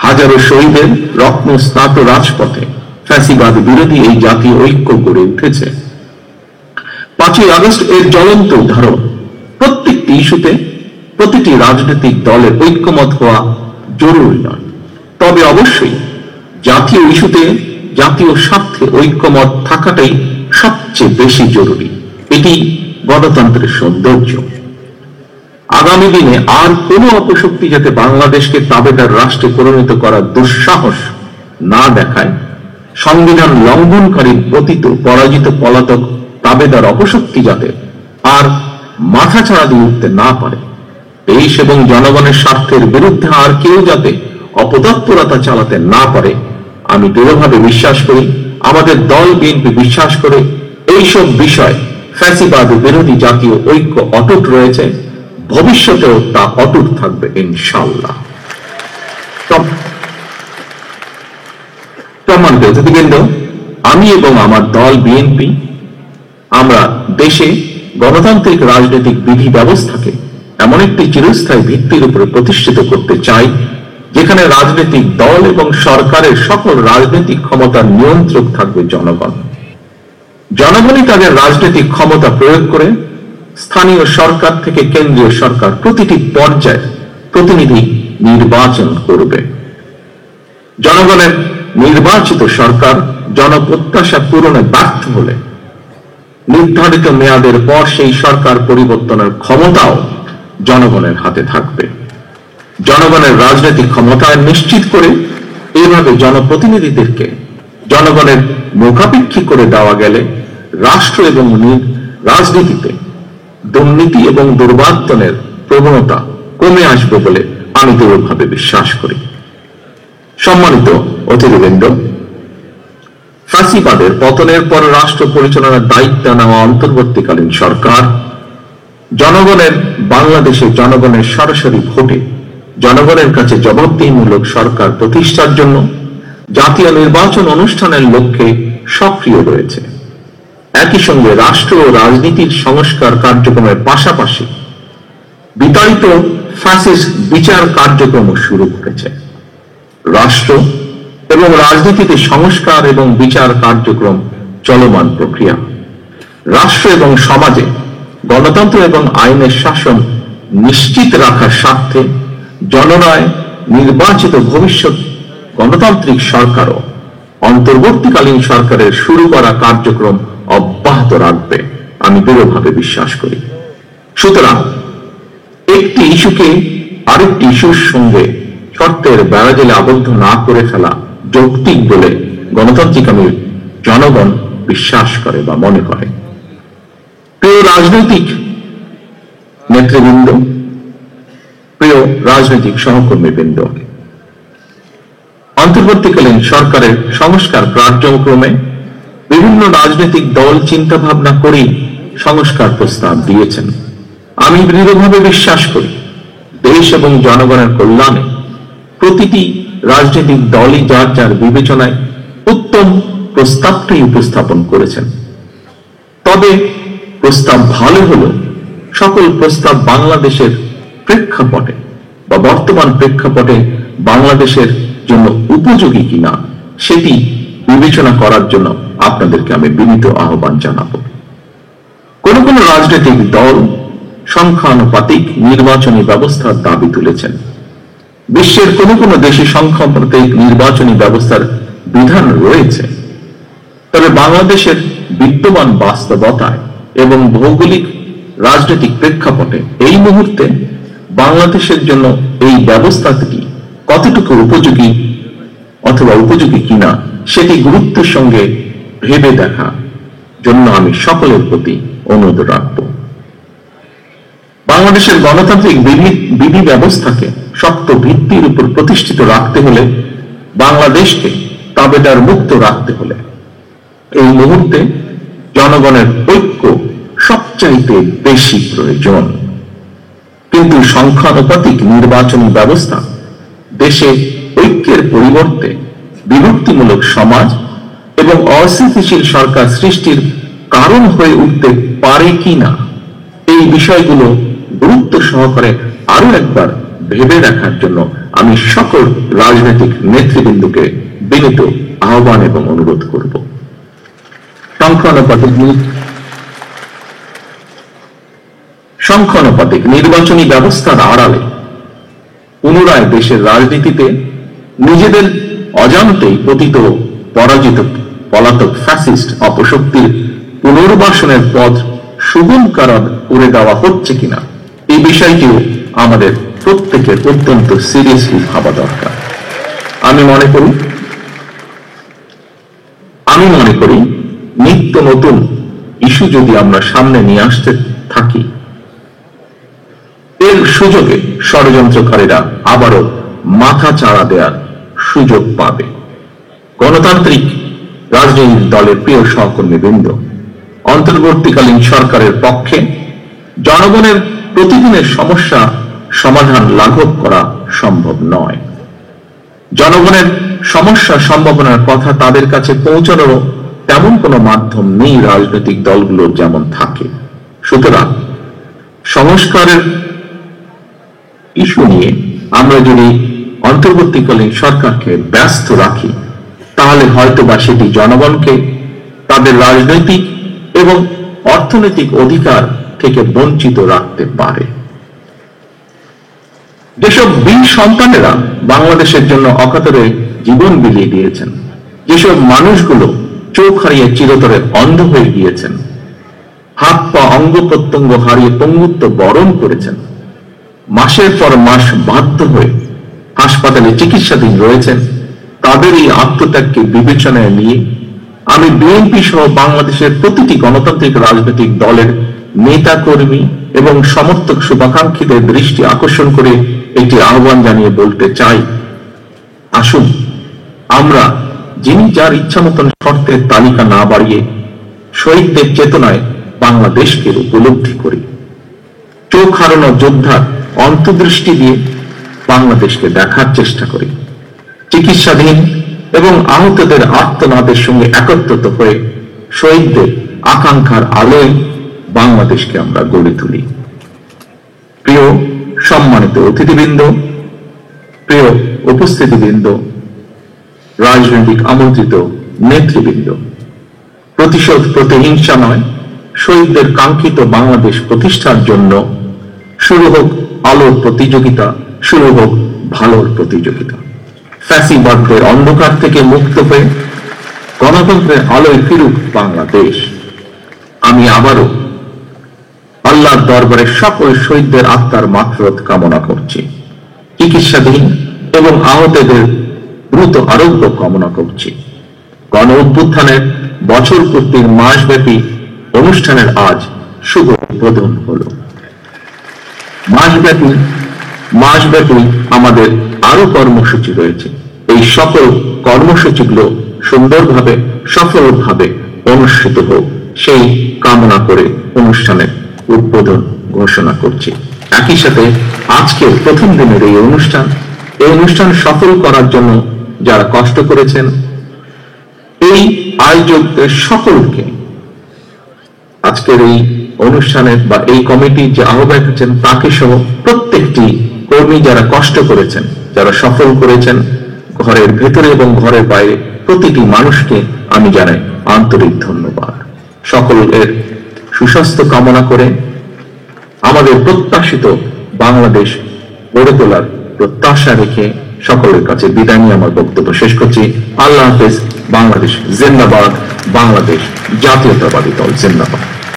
হাজারো শহীদের রত্ন স্নাত রাজপথে ফ্যাসিবাদ বিরোধী এই জাতীয় ঐক্য গড়ে উঠেছে। 5ই আগস্ট এর জ্বলন্ত উদাহরণ। প্রত্যেকটি ইস্যুতে প্রতিটি রাজনৈতিক দলের ঐক্যমত হওয়া জরুরি নয়, তবে অবশ্যই জাতীয় ইস্যুতে জাতীয় স্বার্থে ঐক্যমত থাকাটাই সবচেয়ে বেশি জরুরি। এটি গণতন্ত্রের সৌন্দর্য। আগামী দিনে আর কোনো অপশক্তি যাতে বাংলাদেশকে তাবেদার রাষ্ট্রে পরিণত করার দুঃসাহস না দেখায়, সংবিধান লঙ্ঘনকারী পতিত পরাজিত পলাতক তাবেদার অপশক্তি যাতে আর মাথা ছাড়া দিয়ে উঠতে না পারে, দেশ এবং জনগণের স্বার্থের বিরুদ্ধে আর কেউ যাতে অপতৎপরতা চালাতে না পারে, আমি দৃঢ়ভাবে বিশ্বাস করি, আমাদের দল বিএনপি বিশ্বাস করে, এইসব বিষয় ফ্যাসিবাদ বিরোধী জাতীয় ঐক্য অটুট রয়েছে, ভবিষ্যতেও তা অটুট থাকবে ইনশাআল্লাহ। সম্মানিত অতিথিবৃন্দ, আমি এবং আমার দল বিএনপি আমরা দেশে গণতান্ত্রিক রাজনৈতিক বিধি ব্যবস্থাকে এমন একটি চিরস্থায়ী ভিত্তির উপরে প্রতিষ্ঠিত করতে চাই, যেখানে রাজনৈতিক দল এবং সরকারের সকল রাজনৈতিক ক্ষমতার নিয়ন্ত্রক থাকবে জনগণ। জনগণই তাদের রাজনৈতিক ক্ষমতা প্রয়োগ করে স্থানীয় সরকার থেকে কেন্দ্রীয় সরকার প্রতিটি পর্যায়ে প্রতিনিধি নির্বাচন করবে। জনগণের নির্বাচিত সরকার জনপ্রত্যাশা পূরণে ব্যর্থ হলে নির্ধারিত মেয়াদের পর সেই সরকার পরিবর্তনের ক্ষমতাও জনগণের হাতে থাকবে। জনগণের রাজনৈতিক ক্ষমতায়ন নিশ্চিত করে এইভাবে জনপ্রতিনিধিদেরকে জনগণের মুখাপেক্ষী করে দেওয়া গেলে রাষ্ট্র এবং রাজনীতিতে দুর্নীতি এবং দুর্বর্তনের প্রবণতা কমে আসবে বলে আমি দৃঢ়ভাবে বিশ্বাস করি। সম্মানিত অতিথিবৃন্দ, ফ্যাসিবাদের পতনের পর রাষ্ট্র পরিচালনার দায়িত্ব নেওয়া অন্তর্বর্তীকালীন সরকার জনগণের বাংলাদেশে জনগণের সরাসরি ভোটে জনগণের কাছে জবাবদিহিমূলক সরকার প্রতিষ্ঠার জন্য জাতীয় নির্বাচন অনুষ্ঠানের লক্ষ্যে সক্রিয় রয়েছে। একই সঙ্গে রাষ্ট্র ও রাজনীতির সংস্কার কার্যক্রমের পাশাপাশি বিতাড়িত ফ্যাসিস্ট বিচার কার্যক্রম শুরু করেছে। রাষ্ট্র এবং রাজনীতিতে সংস্কার এবং বিচার কার্যক্রম চলমান প্রক্রিয়া। রাষ্ট্র এবং সমাজে গণতন্ত্র এবং আইনের শাসন নিশ্চিত রাখার স্বার্থে জনগণের নির্বাচিত ভবিষ্যৎ গণতান্ত্রিক সরকারও অন্তর্বর্তীকালীন সরকারের শুরু করা কার্যক্রম অব্যাহত রাখবে, আমি দৃঢ়ভাবে বিশ্বাস করি। সুতরাং একটি ইস্যুকে আরেকটি ইস্যুর সঙ্গে শর্তের বেড়াজালে আবদ্ধ না করে ফেলা যৌক্তিক বলে গণতান্ত্রিক আমি জনগণ বিশ্বাস করে বা মনে করে। প্রিয় রাজনৈতিক নেতৃবৃন্দ, প্রিয় রাজনৈতিক সহকর্মীবৃন্দ, অন্তর্বর্তীকালীন সরকারের সংস্কার কার্যক্রমে বিভিন্ন রাজনৈতিক দল চিন্তা ভাবনা করেই সংস্কার প্রস্তাব দিয়েছেন। আমি দৃঢ়ভাবে বিশ্বাস করি, দেশ এবং জনগণের কল্যাণে প্রতিটি রাজনৈতিক দলই যার যার বিবেচনায় উত্তম প্রস্তাবটি উপস্থাপন করেছেন। তবে প্রস্তাব ভালো হলো সকল প্রস্তাব বাংলাদেশের প্রেক্ষাপটে বা বর্তমান প্রেক্ষাপটে বাংলাদেশের জন্য উপযোগী কিনা সেটি বিবেচনা করার জন্য আপনাদেরকে আমি বিনীত আহ্বান জানাবো। কোন কোন রাজনৈতিক দল সংখ্যানুপাতিক নির্বাচনী ব্যবস্থার দাবি তুলেছেন। বিশ্বের কোন কোন দেশে সংখ্যানুপাতিক নির্বাচনী ব্যবস্থার বিধান রয়েছে, তবে বাংলাদেশের বিদ্যমান বাস্তবতায় এবং ভৌগোলিক রাজনৈতিক প্রেক্ষাপটে এই মুহূর্তে বাংলাদেশের জন্য এই ব্যবস্থাটি কতটুকু উপযোগী অথবা উপযোগী কিনা সেটি গুরুত্বের সঙ্গে ভেবে দেখা জন্য আমি সকলের প্রতি অনুরোধ রাখব। বাংলাদেশের গণতান্ত্রিক বিধি ব্যবস্থাকে শক্ত ভিত্তির উপর প্রতিষ্ঠিত রাখতে হলে, বাংলাদেশকে তাবেদার মুক্ত রাখতে হলে এই মুহূর্তে জনগণের ঐক্য সবচাইতে বেশি প্রয়োজন। কিন্তু সংখ্যানুপাতিক নির্বাচনী ব্যবস্থা দেশে ঐক্যের পরিবর্তে বিভক্তিমূলক সমাজ এবং অস্থিতিশীল সরকার সৃষ্টির কারণ হয়ে উঠতে পারে কিনা, এই বিষয়গুলো গুরুত্ব সহকারে আরো একবার ভেবে দেখার জন্য আমি সকল রাজনৈতিক নেতৃবৃন্দকে বিনীত আহ্বান এবং অনুরোধ করব। সংখ্যানুপাতিক নির্বাচনী ব্যবস্থার আড়ালে পুনরায় দেশের রাজনীতিতে নিজেদের অজান্তেই পতিত পরাজিত পলাতক ফ্যাসিস্ট অপশক্তির পুনর্বাসনের পথ সুগমকরণ করে দেওয়া হচ্ছে কিনা এই বিষয়টিও আমাদের প্রত্যেকের অত্যন্ত সিরিয়াসলি ভাবা দরকার। আমি মনে করি নিত্য নতুন ইস্যু যদি আমরা সামনে নিয়ে আসতে থাকি, এর সুযোগে ষড়যন্ত্রকারীরা আবারও মাথা চাড়া দেওয়ার সুযোগ পাবে। গণতান্ত্রিক রাজনৈতিক দলের প্রিয় সহকর্মীবৃন্দ, অন্তর্বর্তীকালীন সরকারের পক্ষে জনগণের প্রতিদিনের সমস্যা সমাধান লাঘব করা সম্ভব নয়। জনগণের সমস্যা সম্ভাবনার কথা তাদের কাছে পৌঁছানোর তেমন কোনো মাধ্যম নেই রাজনৈতিক দলগুলোর যেমন থাকে। সুতরাং সংস্কারের ইস্যু নিয়ে আমরা যদি অন্তর্বর্তীকালীন সরকারকে ব্যস্ত রাখি, তাহলে হয়তোবা সেটি জনগণকে তাদের রাজনৈতিক এবং অর্থনৈতিক অধিকার থেকে বঞ্চিত রাখতে পারে। যেসব বীর সন্তানেরা বাংলাদেশের জন্য অকাতরে জীবন বিলিয়ে দিয়েছেন, যেসব মানুষগুলো চোখ হারিয়ে চিরতরে অন্ধ হয়ে গিয়েছেন, হাত পা অঙ্গ প্রত্যঙ্গ হারিয়ে পঙ্গুত্ব বরণ করেছেন, মাসের পর মাস বাধ্য হয়ে হাসপাতালে চিকিৎসাধীন রয়েছেন, তাদের এই আত্মত্যাগকে বিবেচনায় নিয়ে আমি বিএনপি সহ বাংলাদেশের প্রতিটি গণতান্ত্রিক রাজনৈতিক দলের নেতা কর্মী এবং সমর্থক শুভাকাঙ্ক্ষীদের দৃষ্টি আকর্ষণ করে একটি আহ্বান জানিয়ে বলতে চাই, আসুন আমরা যিনি যার ইচ্ছা মতন শর্তের তালিকা না বাড়িয়ে শহীদদের চেতনায় বাংলাদেশকে উপলব্ধি করি। চোখ হারানো যোদ্ধার অন্তর্দৃষ্টি দিয়ে বাংলাদেশকে দেখার চেষ্টা করি। চিকিৎসাধীন এবং আহতদের আর্তনাদের সঙ্গে একত্রিত হয়ে শহীদদের আকাঙ্ক্ষার আলোয় বাংলাদেশকে আমরা গড়ে তুলি। প্রিয় সম্মানিত অতিথিবৃন্দ, প্রিয় উপস্থিতিবৃন্দ, রাজনৈতিক আমন্ত্রিত নেতৃবৃন্দ, প্রতিশোধ প্রতিহিংসা নয়, শহীদদের কাঙ্ক্ষিত বাংলাদেশ প্রতিষ্ঠার জন্য শুরু হোক আলোর প্রতিযোগিতা, শুরু হোক ভালোর প্রতিযোগিতা। ফ্যাসিবাদদের অন্ধকার থেকে মুক্ত হয়ে গণতন্ত্রের আলোয় ফিরুক বাংলাদেশ। আমি আবারও আল্লাহর দরবারে সকল শহীদদের আত্মার মাগফিরাত কামনা করছি, চিকিৎসাধীন এবং আহতদের দ্রুত আরোগ্য কামনা করছি। গণ অভ্যুত্থানের বছর পূর্তির মাসব্যাপী অনুষ্ঠানের আজ শুভ উদ্বোধন হলো। মাসব্যাপী আমাদের আরো কর্মসূচি রয়েছে। এই সকল কর্মসূচিগুলো সুন্দরভাবে সফলভাবে অনুষ্ঠিত হোক সেই কামনা করে অনুষ্ঠানের উদ্বোধন ঘোষণা করছি। একই সাথে আজকের প্রথম দিনের এই অনুষ্ঠান সফল করার জন্য যারা কষ্ট করেছেন, এই আয়োজকদের সকলকে, আজকের এই অনুষ্ঠানের বা এই কমিটির যে আহ্বায়ক আছেন তাকে সহ প্রত্যেকটি কর্মী যারা কষ্ট করেছেন, যারা সফল করেছেন, ঘরের ভেতরে এবং ঘরের বাইরে প্রতিটি মানুষকে আমি জানাই আন্তরিক ধন্যবাদ। সকলের সুস্বাস্থ্য কামনা করে আমাদের প্রত্যাশিত বাংলাদেশ গড়ে তোলার প্রত্যাশা রেখে সকলের কাছে বিদায় নিয়ে আমার বক্তব্য শেষ করছি। আল্লাহ হাফেজ। বাংলাদেশ জিন্দাবাদ। বাংলাদেশ জাতীয়তাবাদী দল জিন্দাবাদ।